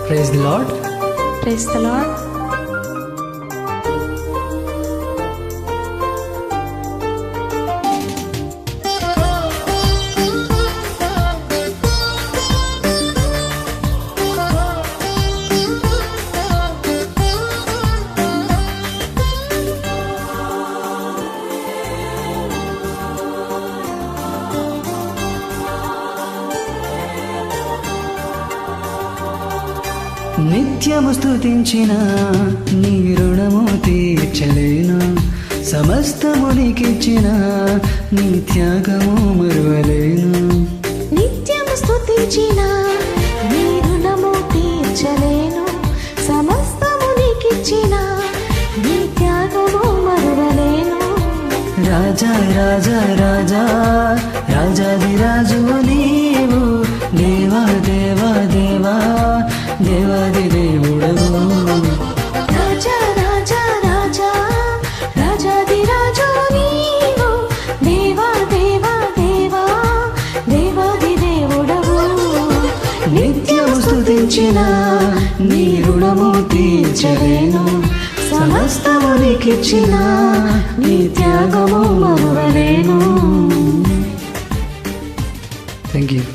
Praise the lord. Praise the lord. నిత్యము స్తుతించిన నీ రుణము తీర్చలేను, సమస్తము నీకిచ్చిన నీ త్యాగము మరువలేను. నిత్యము స్తుతించిన నీ రుణము తీర్చలేను, సమస్తము నీకిచ్చిన నీ త్యాగము మరువలేను. రాజా రాజా రాజా రాజాది రాజు నీవు, దేవా దేవా దేవా దేవాది దేవుడవు. రాజా రాజా రాజా రాజాది రాజు నీవు, దేవా దేవా దేవా దేవాది దేవుడవు. నిత్యము స్తుతించిన నీ రుణము తీర్చలేను, సమస్తము నీకిచ్చిన నీ త్యాగము మరువలేను. Thank you.